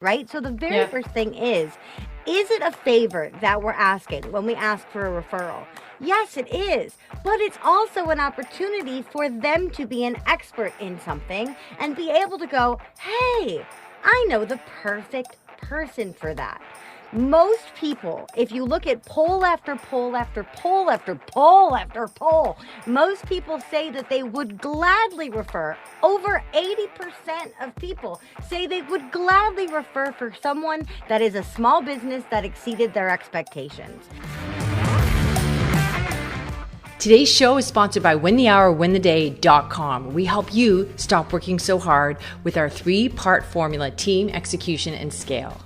right? So the very first thing is it a favor that we're asking when we ask for a referral? Yes, it is. But it's also an opportunity for them to be an expert in something and be able to go, hey, I know the perfect person for that. Most people, if you look at poll after poll after poll after poll after poll, most people say that they would gladly refer. Over 80% of people say they would gladly refer for someone that is a small business that exceeded their expectations. Today's show is sponsored by winthehourwintheday.com. We help you stop working so hard with our 3-part formula: team, execution, and scale.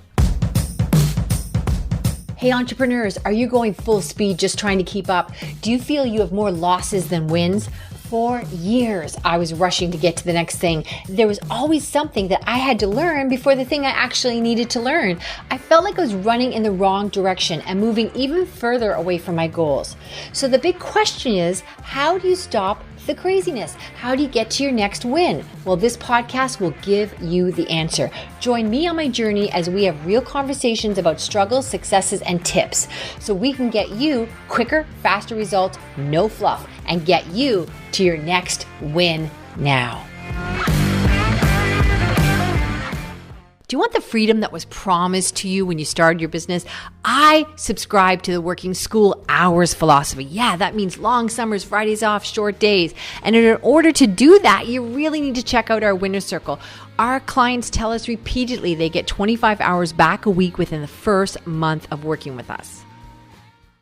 Hey entrepreneurs, are you going full speed just trying to keep up? Do you feel you have more losses than wins? For years, I was rushing to get to the next thing. There was always something that I had to learn before the thing I actually needed to learn. I felt like I was running in the wrong direction and moving even further away from my goals. So the big question is, how do you stop the craziness? How do you get to your next win? Well, this podcast will give you the answer. Join me on my journey as we have real conversations about struggles, successes, and tips so we can get you quicker, faster results, no fluff, and get you to your next win now. Do you want the freedom that was promised to you when you started your business? I subscribe to the working school hours philosophy. Yeah, that means long summers, Fridays off, short days. And in order to do that, you really need to check out our Winner Circle. Our clients tell us repeatedly they get 25 hours back a week within the first month of working with us.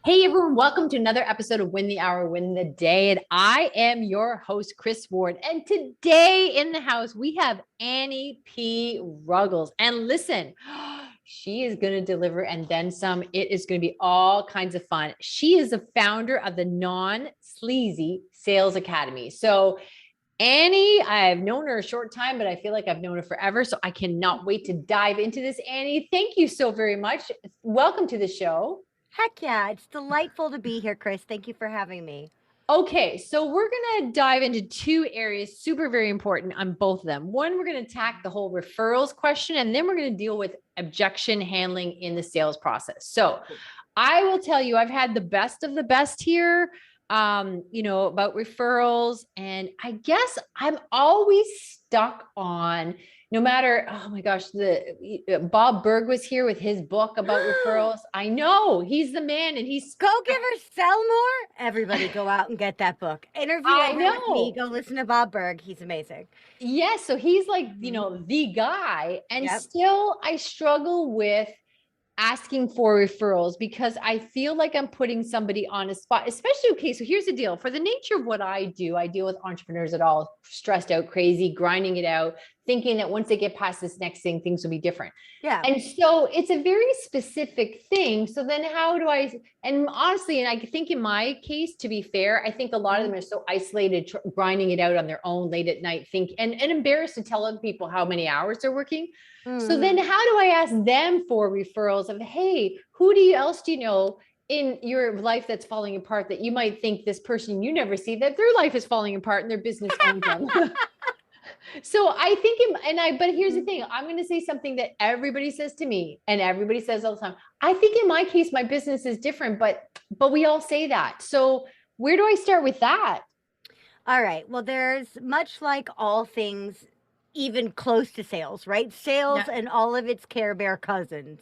Hey everyone, welcome to another episode of Win the Hour, Win the Day. And I am your host, Chris Ward. And today in the house, we have Annie P. Ruggles. And listen, she is going to deliver and then some. It is going to be all kinds of fun. She is the founder of the Non-Sleazy Sales Academy. So Annie, I've known her a short time, but I feel like I've known her forever. So I cannot wait to dive into this. Annie, thank you so very much. Welcome to the show. Heck yeah, it's delightful to be here, Chris. Thank you for having me. Okay, so we're going to dive into 2 areas, super, very important on both of them. One, we're going to attack the whole referrals question, and then we're going to deal with objection handling in the sales process. So I will tell you, I've had the best of the best here, about referrals. And I guess I'm always stuck on, no matter, oh my gosh, Bob Berg was here with his book about referrals. I know he's the man, and he's Go Give Her Sell More. Everybody go out and get that book. Interview with me. Go listen to Bob Berg. He's amazing. Yes. So he's like, the guy. And still I struggle with asking for referrals because I feel like I'm putting somebody on a spot, especially, okay, so here's the deal. For the nature of what I do, I deal with entrepreneurs that all stressed out, crazy, grinding it out, thinking that once they get past this next thing, things will be different. Yeah. And so it's a very specific thing. So then how do I, and honestly, and I think in my case, to be fair, I think a lot of them are so isolated, grinding it out on their own late at night, and embarrassed to tell other people how many hours they're working. So then how do I ask them for referrals of, hey, who else do you know in your life that's falling apart that you might think this person you never see, that their life is falling apart and their business owns them? So I think, but here's the thing, I'm going to say something that everybody says to me and everybody says all the time. I think in my case, my business is different, but we all say that. So where do I start with that? All right. Well, there's much like all things, even close to sales, right? Sales and all of its Care Bear cousins.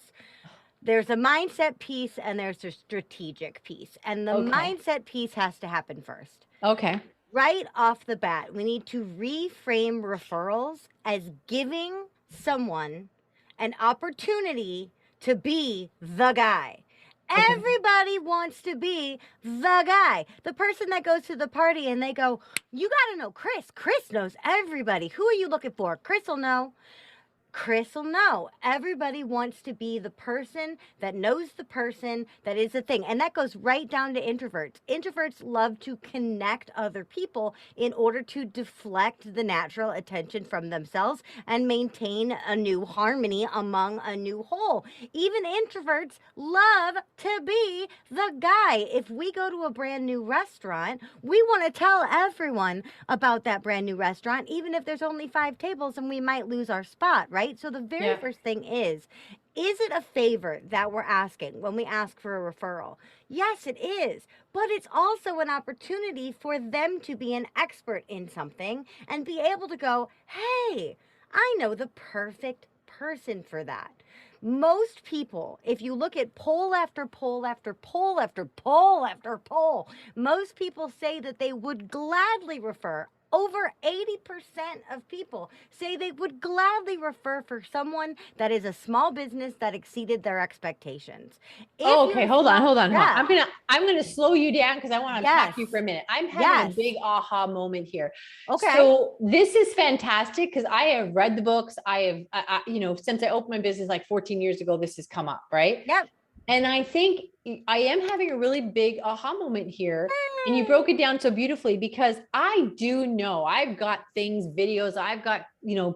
There's a mindset piece and there's a strategic piece. And the mindset piece has to happen first. Okay. Right off the bat, we need to reframe referrals as giving someone an opportunity to be the guy. Okay. Everybody wants to be the guy, the person that goes to the party and they go, you got to know Chris. Chris knows everybody. Who are you looking for? Chris will know. Chris will know. Everybody wants to be the person that knows the person that is the thing. And that goes right down to introverts. Introverts love to connect other people in order to deflect the natural attention from themselves and maintain a new harmony among a new whole. Even introverts love to be the guy. If we go to a brand new restaurant, we want to tell everyone about that brand new restaurant, even if there's only 5 tables and we might lose our spot, right? right? So the very Yeah. first thing is it a favor that we're asking when we ask for a referral? Yes, it is. But it's also an opportunity for them to be an expert in something and be able to go, hey, I know the perfect person for that. Most people, if you look at poll after poll after poll after poll after poll, most people say that they would gladly refer. Over 80% of people say they would gladly refer for someone that is a small business that exceeded their expectations. If Oh, you're okay. a Hold on, small, hold on, hold on. yeah, I'm gonna slow you down because I want to unpack yes, you for a minute. I'm having a yes, big aha moment here. okay, So this is fantastic because I have read the books. Since I opened my business like 14 years ago, this has come up, right? yep. And I think I am having a really big aha moment here. And you Yay. broke it down so beautifully because I do know I've got things, videos, I've got,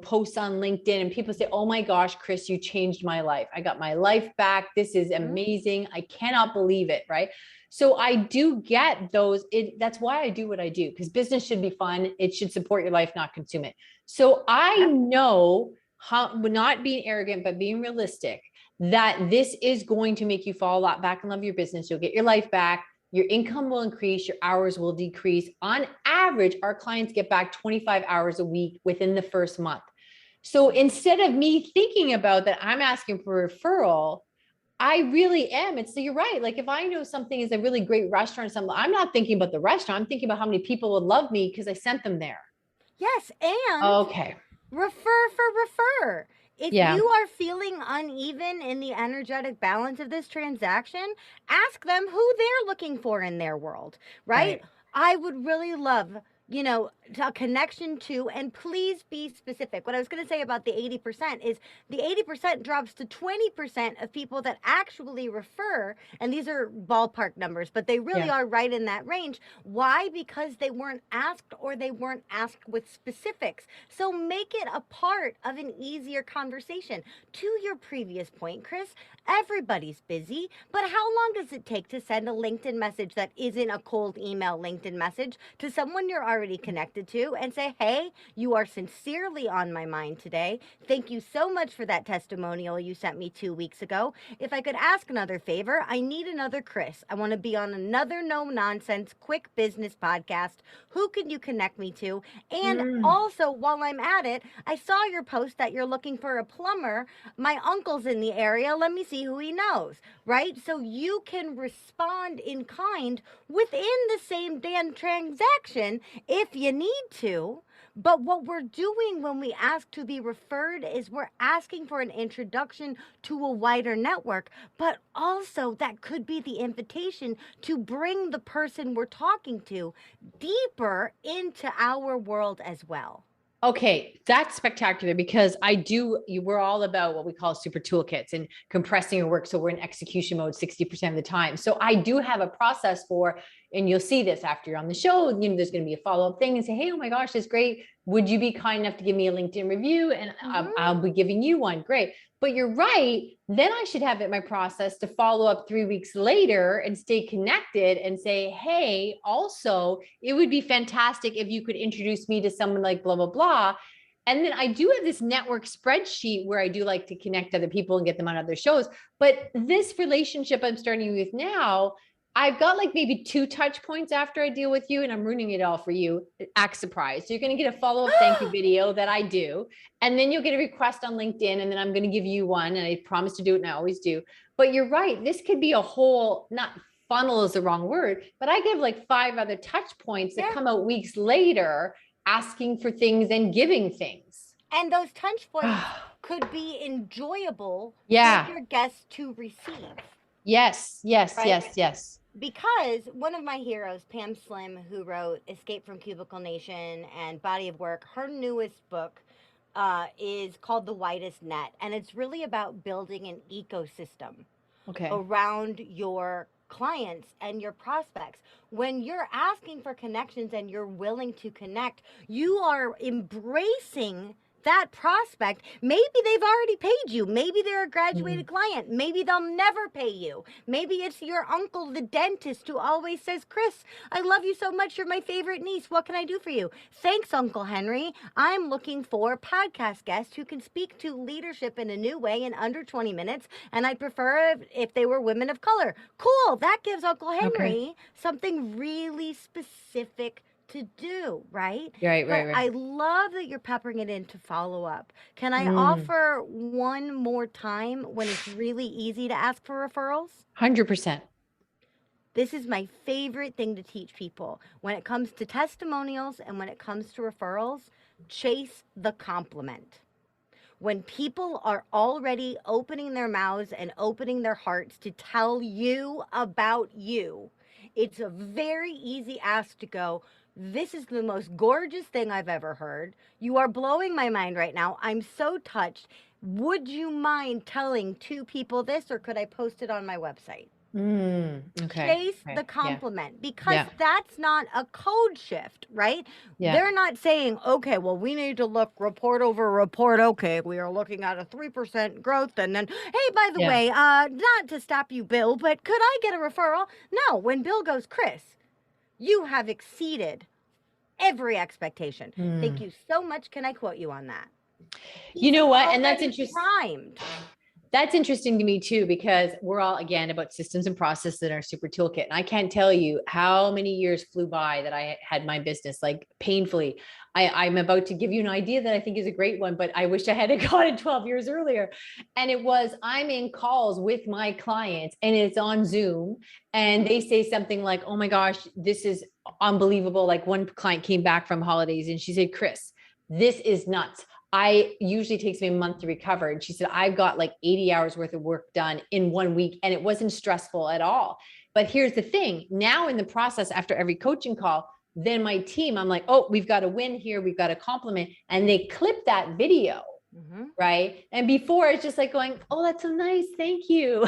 posts on LinkedIn and people say, oh my gosh, Chris, you changed my life. I got my life back. This is Mhm. amazing. I cannot believe it. Right. So I do get those. That's why I do what I do because business should be fun. It should support your life, not consume it. So I Yep. know how, not being arrogant, but being realistic, that this is going to make you fall a lot back and love your business. You'll get your life back. Your income will increase, your hours will decrease. On average, our clients get back 25 hours a week within the first month. So instead of me thinking about that, I'm asking for a referral. I really am. You're right. Like if I know something is a really great restaurant or something, I'm not thinking about the restaurant. I'm thinking about how many people would love me because I sent them there. Yes, and Okay. refer for refer. If Yeah. you are feeling uneven in the energetic balance of this transaction, ask them who they're looking for in their world, right? Right. I would really love, a connection to, and please be specific. What I was going to say about the 80% is the 80% drops to 20% of people that actually refer, and these are ballpark numbers, but they really Yeah. are right in that range. Why? Because they weren't asked or they weren't asked with specifics. So make it a part of an easier conversation. To your previous point, Chris, everybody's busy, but how long does it take to send a LinkedIn message that isn't a cold email LinkedIn message to someone you're already connected to and say, hey, you are sincerely on my mind today. Thank you so much for that testimonial you sent me 2 weeks ago. If I could ask another favor, I need another Chris. I want to be on another no nonsense, quick business podcast. Who can you connect me to? And Mm. also, while I'm at it, I saw your post that you're looking for a plumber. My uncle's in the area. Let me see who he knows, right? So you can respond in kind within the same damn transaction if you need to. But what we're doing when we ask to be referred is we're asking for an introduction to a wider network, but also that could be the invitation to bring the person we're talking to deeper into our world as well. Okay, that's spectacular because we're all about what we call super toolkits and compressing your work. So we're in execution mode 60% of the time. So I do have a process for, and you'll see this after you're on the show, there's going to be a follow-up thing and say, hey, oh my gosh, that's great. Would you be kind enough to give me a LinkedIn review? And I'll be giving you one. Great. But you're right. Then I should have it in my process to follow up 3 weeks later and stay connected and say, hey, also, it would be fantastic if you could introduce me to someone like blah, blah, blah. And then I do have this network spreadsheet where I do like to connect other people and get them on other shows. But this relationship I'm starting with now, I've got like maybe 2 touch points after I deal with you, and I'm ruining it all for you. Act surprised. So you're going to get a follow-up thank you video that I do. And then you'll get a request on LinkedIn, and then I'm going to give you one. And I promise to do it, and I always do. But you're right. This could be a whole, not funnel is the wrong word, but I give like 5 other touch points that come out weeks later asking for things and giving things. And those touch points could be enjoyable for Yeah. your guests to receive. Yes, yes, Right? yes, yes. Because one of my heroes, Pam Slim, who wrote Escape from Cubicle Nation and Body of Work, her newest book is called The Widest Net. And it's really about building an ecosystem Okay. around your clients and your prospects. When you're asking for connections and you're willing to connect, you are embracing that prospect, maybe they've already paid you. Maybe they're a graduated client. Maybe they'll never pay you. Maybe it's your uncle, the dentist, who always says, Chris, I love you so much. You're my favorite niece. What can I do for you? Thanks, Uncle Henry. I'm looking for podcast guests who can speak to leadership in a new way in under 20 minutes. And I'd prefer if they were women of color. Cool. That gives Uncle Henry something really specific to do, right? Right, But right, I right. love that you're peppering it in to follow up. Can I offer one more time when it's really easy to ask for referrals? 100%. This is my favorite thing to teach people. When it comes to testimonials and when it comes to referrals, chase the compliment. When people are already opening their mouths and opening their hearts to tell you about you, it's a very easy ask to go, this is the most gorgeous thing I've ever heard. You are blowing my mind right now. I'm so touched. Would you mind telling two people this, or could I post it on my website? Okay. Chase Okay. the Yeah. compliment, because Yeah. that's not a code shift, right? Yeah. They're not saying, okay, well, we need to look report over report. Okay, we are looking at a 3% growth. And then, hey, by the Yeah. way, not to stop you, Bill, but could I get a referral? No, when Bill goes, Chris, you have exceeded every expectation. Thank you so much. Can I quote you on that? You know what? And that's Already interesting. primed. That's interesting to me too, because we're all, again, about systems and processes in our super toolkit. And I can't tell you how many years flew by that I had my business, like painfully. I'm about to give you an idea that I think is a great one, but I wish I had got it 12 years earlier. And it was, I'm in calls with my clients and it's on Zoom and they say something like, oh my gosh, this is unbelievable. Like one client came back from holidays and she said, Chris, this is nuts. I usually takes me a month to recover. And she said, I've got like 80 hours worth of work done in 1 week and it wasn't stressful at all. But here's the thing, now in the process, after every coaching call, then my team, I'm like, oh, we've got a win here. We've got a compliment. And they clip that video. Right. And before it's just like going, oh, that's so nice. Thank you.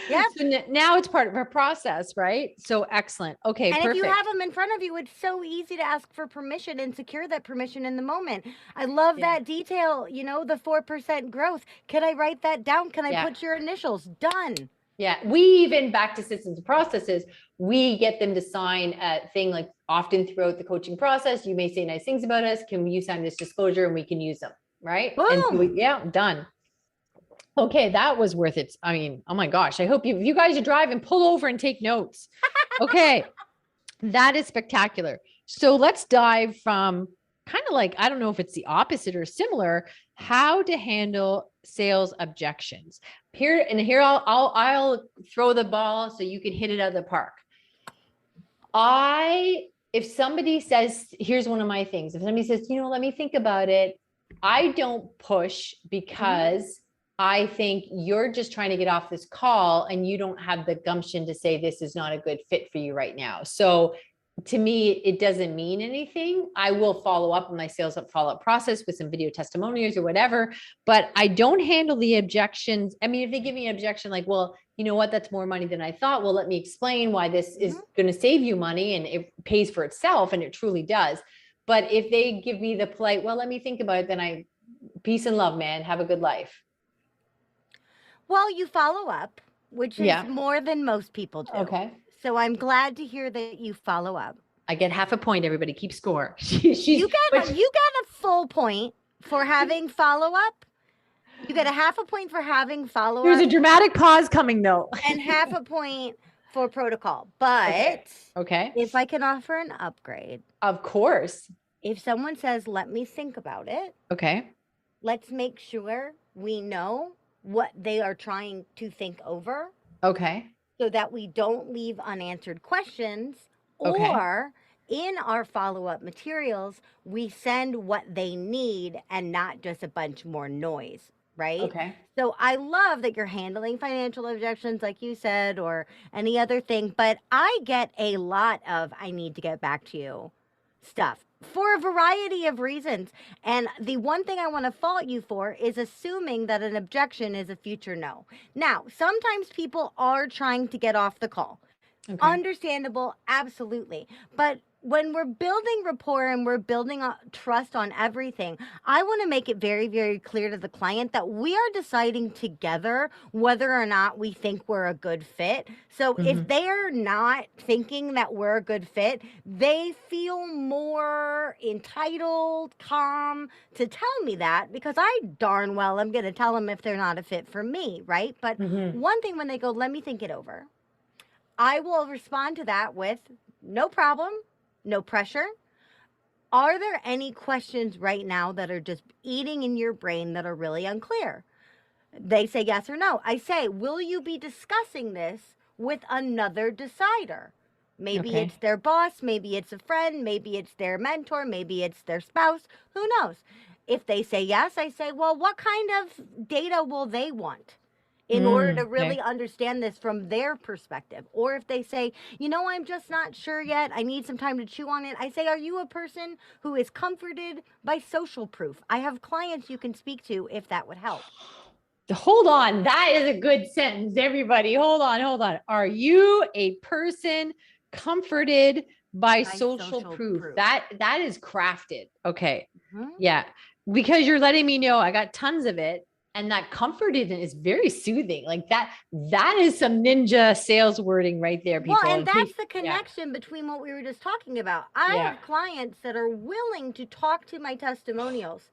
Yeah. So now it's part of our process, right? So excellent. Okay, and perfect. if you have them in front of you, it's so easy to ask for permission and secure that permission in the moment. I love that detail, the 4% growth. Can I write that down? Can I put your initials? Done. Yeah, we even, back to systems and processes, we get them to sign a thing, like often throughout the coaching process, you may say nice things about us. Can you sign this disclosure and we can use them, right? Boom. And so done. Okay, that was worth it. I mean, oh my gosh, I hope if you guys are driving, pull over and take notes. Okay, that is spectacular. So let's dive from kind of like, I don't know if it's the opposite or similar, how to handle sales objections. Here I'll throw the ball so you can hit it out of the park. If somebody says, here's one of my things. If somebody says, let me think about it, I don't push because I think you're just trying to get off this call and you don't have the gumption to say this is not a good fit for you right now. So to me, it doesn't mean anything. I will follow up on my sales follow-up process with some video testimonials or whatever, but I don't handle the objections. I mean, if they give me an objection, like, well, you know what, that's more money than I thought. Well, let me explain why this is going to save you money and it pays for itself. And it truly does. But if they give me the polite, well, let me think about it, then peace and love, man. Have a good life. Well, you follow up, which is more than most people do. Okay. So I'm glad to hear that you follow up. I get half a point. Everybody keep score. You got a full point for having follow up. You get a half a point for having follow up. There's a dramatic pause coming though. And half a point for protocol. But okay. If I can offer an upgrade. Of course. If someone says, let me think about it. Okay. Let's make sure we know what they are trying to think over. Okay. So that we don't leave unanswered questions, or in our follow-up materials, we send what they need and not just a bunch more noise, right? Okay. So I love that you're handling financial objections, like you said, or any other thing, but I get a lot of, I need to get back to you stuff for a variety of reasons. And the one thing I want to fault you for is assuming that an objection is a future no. Now, sometimes people are trying to get off the call. Okay. Understandable, absolutely. But when we're building rapport and we're building trust on everything, I want to make it very, very clear to the client that we are deciding together whether or not we think we're a good fit. So if they're not thinking that we're a good fit, they feel more entitled, calm to tell me that, because I darn well am going to tell them if they're not a fit for me, right? But one thing, when they go, let me think it over, I will respond to that with no problem, no pressure. Are there any questions right now that are just eating in your brain that are really unclear? They say yes or no. I say, will you be discussing this with another decider? Maybe it's their boss, maybe it's a friend, maybe it's their mentor, maybe it's their spouse, who knows? If they say yes, I say, well, what kind of data will they want in order to really understand this from their perspective? Or if they say, I'm just not sure yet, I need some time to chew on it, I say, are you a person who is comforted by social proof? I have clients you can speak to if that would help. Hold on. That is a good sentence, everybody. Hold on. Are you a person comforted by social proof? That is crafted. Okay. Yeah. Because you're letting me know I got tons of it. And that comforted is very soothing. Like that is some ninja sales wording right there, people. Well, and that's the connection between what we were just talking about. I have clients that are willing to talk to my testimonials.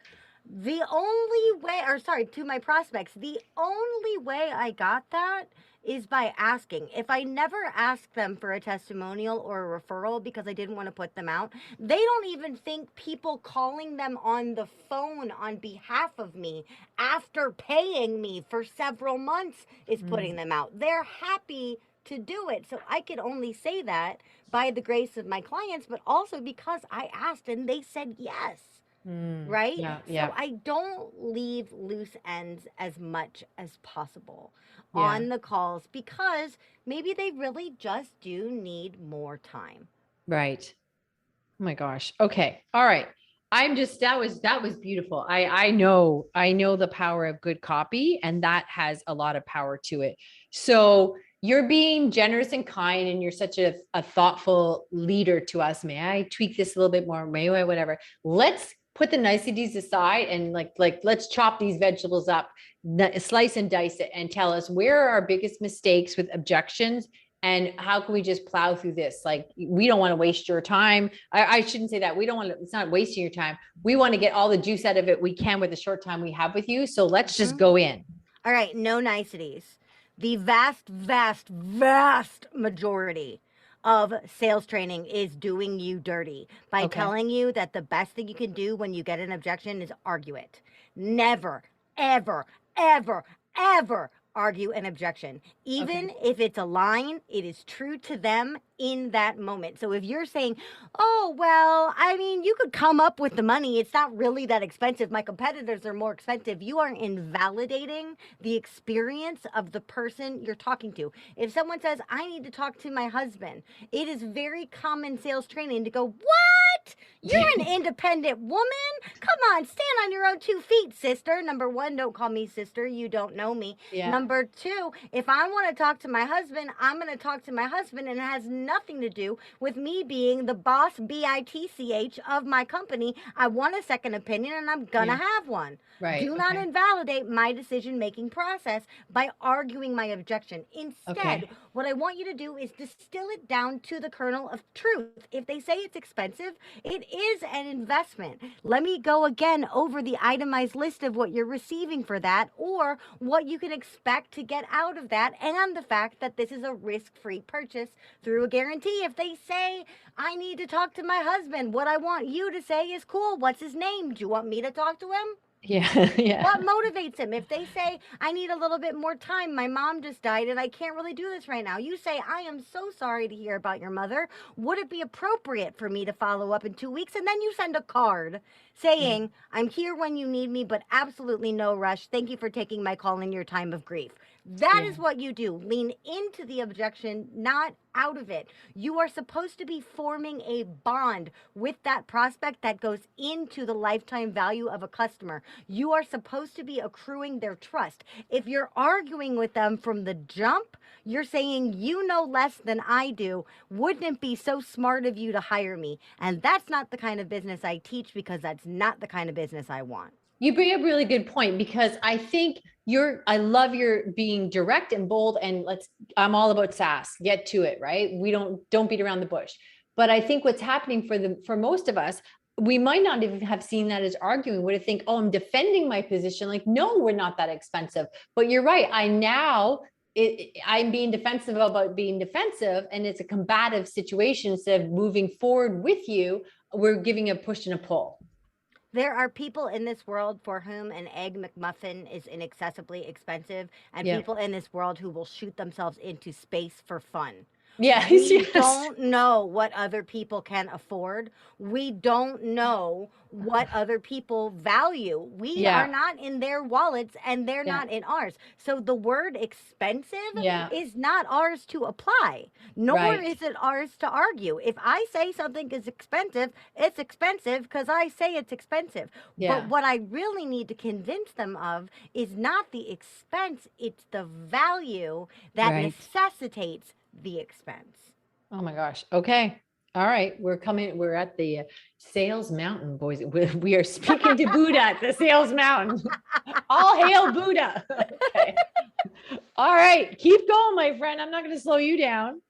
The only way, to my prospects, the only way I got that is by asking. If I never asked them for a testimonial or a referral because I didn't want to put them out, they don't even think people calling them on the phone on behalf of me after paying me for several months is putting them out. They're happy to do it. So I could only say that by the grace of my clients, but also because I asked and they said yes. Right? So I don't leave loose ends as much as possible on the calls, because maybe they really just do need more time. Right. Oh my gosh. Okay. All right. That was beautiful. I know the power of good copy, and that has a lot of power to it. So you're being generous and kind, and you're such a thoughtful leader to us. May I tweak this a little bit more? May I, whatever. Let's put the niceties aside and let's chop these vegetables up, slice and dice it, and tell us where are our biggest mistakes with objections. And how can we just plow through this? Like, we don't want to waste your time. I shouldn't say that. We don't want to, it's not wasting your time. We want to get all the juice out of it we can with the short time we have with you. So let's just go in. All right. No niceties. The vast, vast, vast majority of sales training is doing you dirty by telling you that the best thing you can do when you get an objection is argue it. Never, ever, ever, ever argue an objection. Even if it's a line, it is true to them in that moment. So if you're saying, oh, well, I mean, you could come up with the money, it's not really that expensive, my competitors are more expensive, you are invalidating the experience of the person you're talking to. If someone says, I need to talk to my husband, it is very common sales training to go, what? You're an independent woman? Come on, stand on your own 2 feet, sister. Number one, don't call me sister. You don't know me. Number two, if I want to talk to my husband, I'm going to talk to my husband, and it has nothing to do with me being the boss, bitch, of my company. I want a second opinion, and I'm going to have one. Do not invalidate my decision-making process by arguing my objection. Instead, what I want you to do is distill it down to the kernel of truth. If they say it's expensive, it is an investment. Let me go again over the itemized list of what you're receiving for that, or what you can expect to get out of that, and the fact that this is a risk-free purchase through a guarantee. If they say, I need to talk to my husband, what I want you to say is, cool, what's his name? Do you want me to talk to him? What motivates him? If they say, I need a little bit more time, my mom just died and I can't really do this right now, you say, I am so sorry to hear about your mother. Would it be appropriate for me to follow up in 2 weeks? And then you send a card. saying, I'm here when you need me, but absolutely no rush. Thank you for taking my call in your time of grief. That Yeah. is what you do. Lean into the objection, not out of it. You are supposed to be forming a bond with that prospect that goes into the lifetime value of a customer. You are supposed to be accruing their trust. If you're arguing with them from the jump, you're saying, you know less than I do. Wouldn't it be so smart of you to hire me? And that's not the kind of business I teach, because that's not the kind of business I want. You bring up a really good point, because I think I love your being direct and bold, and I'm all about sass, get to it, right? We don't beat around the bush. But I think what's happening for most of us, we might not even have seen that as arguing. Would think, oh, I'm defending my position. Like, no, we're not that expensive. But you're right. I'm being defensive about being defensive, and it's a combative situation. Instead of moving forward with you, we're giving a push and a pull. There are people in this world for whom an egg McMuffin is inaccessibly expensive, and Yeah. people in this world who will shoot themselves into space for fun. Yes. We Yes. don't know what other people can afford. We don't know what other people value. We are Yeah. not in their wallets, and they're Yeah. not in ours. So the word expensive Yeah. is not ours to apply, nor Right. is it ours to argue. If I say something is expensive, it's expensive because I say it's expensive. But Yeah. what I really need to convince them of is not the expense, it's the value that Right. necessitates the expense. Oh my gosh. Okay. All right. We're at the sales mountain, boys. We are speaking to Buddha at the sales mountain. All hail Buddha. Okay. All right. Keep going, my friend. I'm not going to slow you down.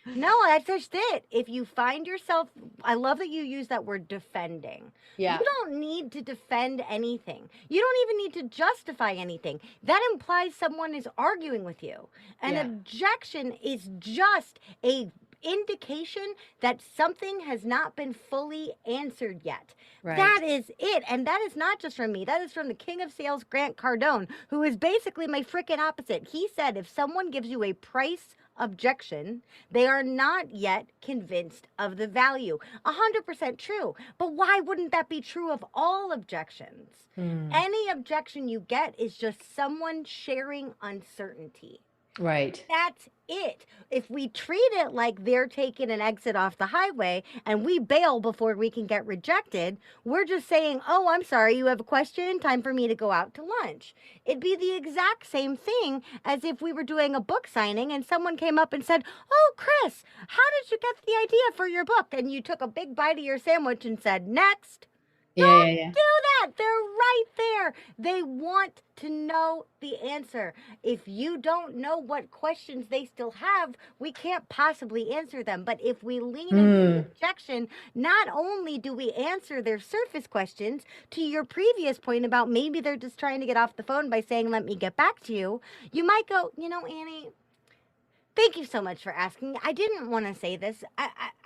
No, that's just it. If you find yourself, I love that you use that word defending. You Yeah. don't need to defend anything. You don't even need to justify anything. That implies someone is arguing with you. An Yeah. objection is just a indication that something has not been fully answered yet. Right. That is it. And that is not just from me. That is from the king of sales, Grant Cardone, who is basically my freaking opposite. He said if someone gives you a price objection, they are not yet convinced of the value. 100% true. But why wouldn't that be true of all objections? Any objection you get is just someone sharing uncertainty. Right. That's it. If we treat it like they're taking an exit off the highway and we bail before we can get rejected, we're just saying, oh, I'm sorry, you have a question? Time for me to go out to lunch. It'd be the exact same thing as if we were doing a book signing and someone came up and said, oh, Chris, how did you get the idea for your book? And you took a big bite of your sandwich and said, next. Yeah. Don't Yeah. Yeah. do that. They're right there. They want to know the answer. If you don't know what questions they still have, we can't possibly answer them. But if we lean into the objection, not only do we answer their surface questions, to your previous point about maybe they're just trying to get off the phone by saying, let me get back to you, you might go, you know, Annie, thank you so much for asking. I didn't want to say this.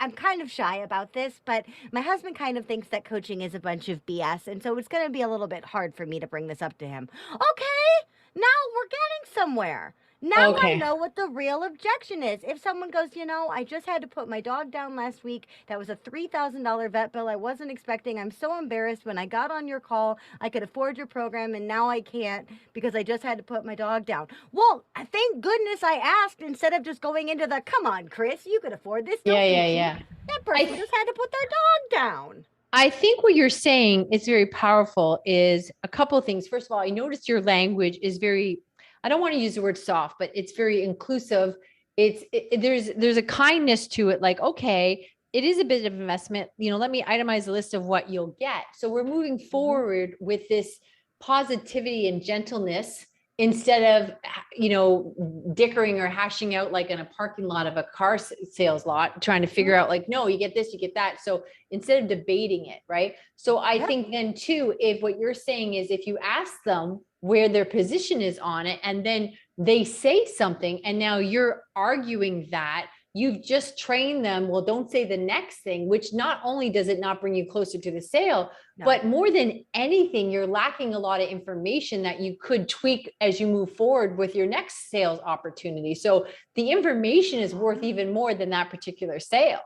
I'm kind of shy about this, but my husband kind of thinks that coaching is a bunch of BS, and so it's going to be a little bit hard for me to bring this up to him. Okay, now we're getting somewhere. Now I know what the real objection is. If someone goes, you know, I just had to put my dog down last week. That was a $3,000 vet bill I wasn't expecting. I'm so embarrassed. When I got on your call, I could afford your program, and now I can't because I just had to put my dog down. Well, thank goodness I asked instead of just going into the, come on, Chris, you could afford this. Don't be cheap." That person just had to put their dog down. I think what you're saying is very powerful is a couple of things. First of all, I noticed your language is very, I don't want to use the word soft, but it's very inclusive. There's a kindness to it. Like, okay, it is a bit of investment. You know, let me itemize a list of what you'll get. So we're moving forward with this positivity and gentleness instead of, you know, dickering or hashing out like in a parking lot of a car sales lot, trying to figure out like, no, you get this, you get that. So instead of debating it, right? So I think then too, if what you're saying is if you ask them where their position is on it, and then they say something, and now you're arguing that, you've just trained them. Well, don't say the next thing, which not only does it not bring you closer to the sale, but more than anything, you're lacking a lot of information that you could tweak as you move forward with your next sales opportunity. So the information is worth even more than that particular sale.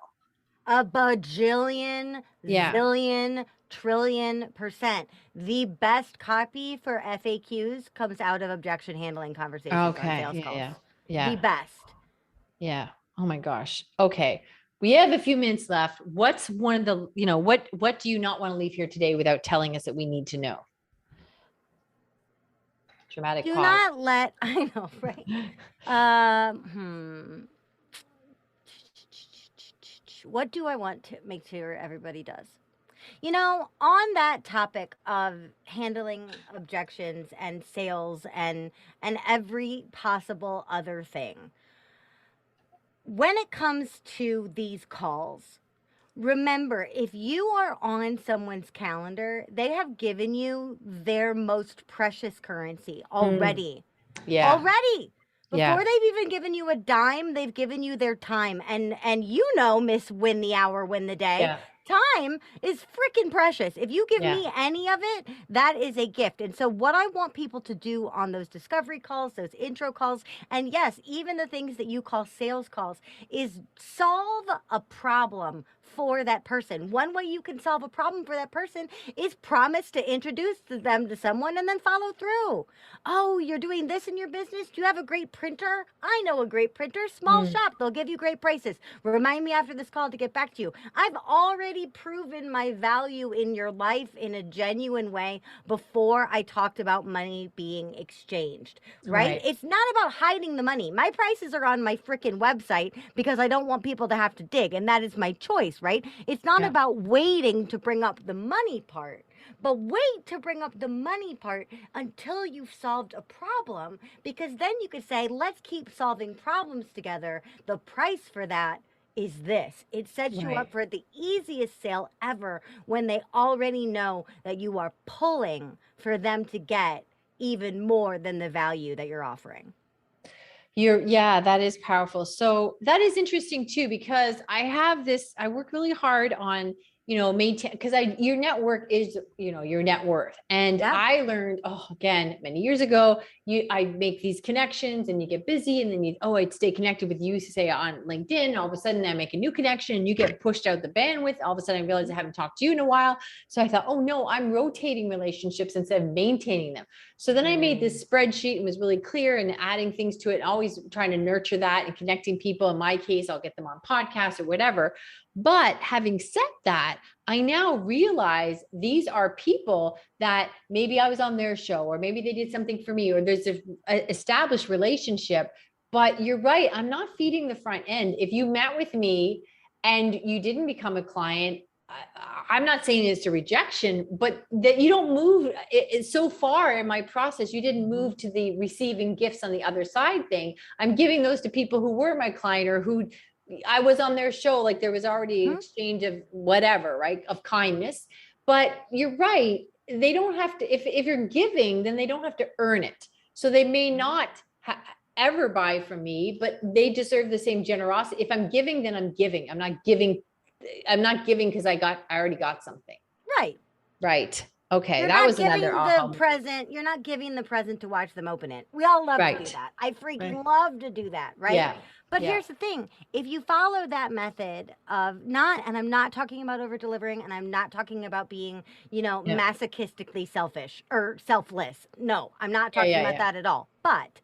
A bajillion, zillion, 1,000,000,000,000%. The best copy for FAQs comes out of objection handling conversations on Okay. sales Yeah. calls. Yeah. The Yeah. best. Yeah. Oh my gosh. Okay. We have a few minutes left. What's one of the, what do you not want to leave here today without telling us that we need to know? Dramatic Do pause. not let, I know, right? What do I want to make sure everybody does? On that topic of handling objections and sales and every possible other thing, when it comes to these calls, remember, if you are on someone's calendar, they have given you their most precious currency Mm, already. yeah. Already. Yeah. Before they've even given you a dime, they've given you their time. And Miss Win the Hour, Win the Day. Yeah. Time is freaking precious. If you give Yeah. me any of it, that is a gift. And so, what I want people to do on those discovery calls, those intro calls, and yes, even the things that you call sales calls, is solve a problem for that person. One way you can solve a problem for that person is promise to introduce them to someone and then follow through. Oh, you're doing this in your business? Do you have a great printer? I know a great printer. Small Mm, shop. They'll give you great prices. Remind me after this call to get back to you. I've already proven my value in your life in a genuine way before I talked about money being exchanged, right? right. It's not about hiding the money. My prices are on my freaking website because I don't want people to have to dig, and that is my choice, right? It's not Yeah. about waiting to bring up the money part. But wait to bring up the money part until you've solved a problem, because then you could say, let's keep solving problems together. The price for that is this. It sets you Right. up for the easiest sale ever when they already know that you are pulling for them to get even more than the value that you're offering. Yeah, that is powerful. So that is interesting too, because I work really hard on, maintain, because your network is, your net worth. And Yeah. I learned, again, many years ago, I make these connections and you get busy and then I'd stay connected with you, say on LinkedIn. All of a sudden I make a new connection and you get pushed out the bandwidth. All of a sudden I realize I haven't talked to you in a while. So I thought, oh no, I'm rotating relationships instead of maintaining them. So then I made this spreadsheet and was really clear and adding things to it, always trying to nurture that and connecting people. In my case, I'll get them on podcasts or whatever. But having said that, I now realize these are people that maybe I was on their show, or maybe they did something for me, or there's an established relationship. But you're right, I'm not feeding the front end. If you met with me and you didn't become a client, I'm not saying it's a rejection, but that you don't move it so far in my process. You didn't move to the receiving gifts on the other side thing. I'm giving those to people who were my client or who I was on their show. Like there was already an exchange of whatever, right? Of kindness. But you're right. They don't have to, if you're giving, then they don't have to earn it. So they may not ever buy from me, but they deserve the same generosity. If I'm giving, then I'm giving. I'm not giving because I already got something. Right. Right. Okay. You're That not was another giving the aha. present. You're not giving the present to watch them open it. We all love to do Right. that. I freaking Right. love to do that, right? Yeah. But Yeah. here's the thing. If you follow that method of not, and I'm not talking about over delivering, and I'm not talking about being, Yeah. masochistically selfish or selfless. No, I'm not Yeah. talking Yeah. about Yeah. that at all. But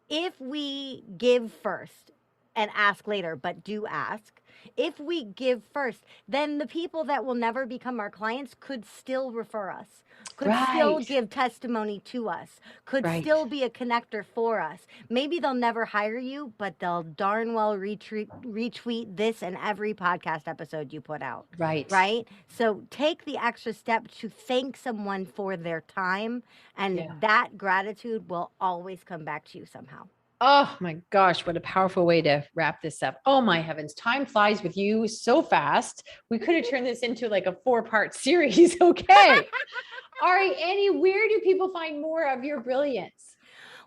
if we give first and ask later, but do ask, if we give first, then the people that will never become our clients could still refer us, could still Right. give testimony to us, could Right. still be a connector for us. Maybe they'll never hire you, but they'll darn well retweet this and every podcast episode you put out. Right. Right? So take the extra step to thank someone for their time, and Yeah. that gratitude will always come back to you somehow. Oh my gosh, what a powerful way to wrap this up. Oh my heavens, time flies with you so fast. We could have turned this into like a 4-part series. Okay. All right, Annie, where do people find more of your brilliance?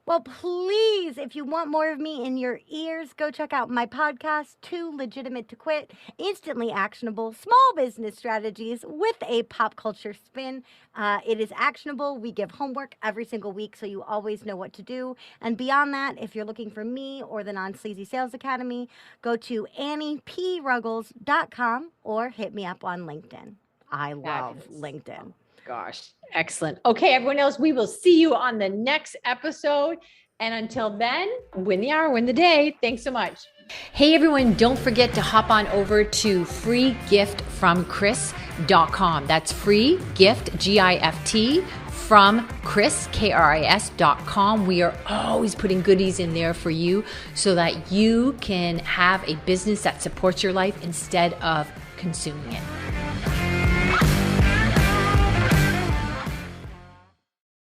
Well, please, if you want more of me in your ears, go check out my podcast, Too Legitimate to Quit, instantly actionable small business strategies with a pop culture spin. It is actionable. We give homework every single week, so you always know what to do. And beyond that, if you're looking for me or the Non-Sleazy Sales Academy, go to anniepruggles.com or hit me up on LinkedIn. I love Fabulous. LinkedIn. Gosh, excellent. Okay, everyone else, we will see you on the next episode. And until then, win the hour, win the day. Thanks so much. Hey, everyone, don't forget to hop on over to freegiftfromchris.com. That's free gift, G-I-F-T, from Chris, KRIS.com. We are always putting goodies in there for you so that you can have a business that supports your life instead of consuming it.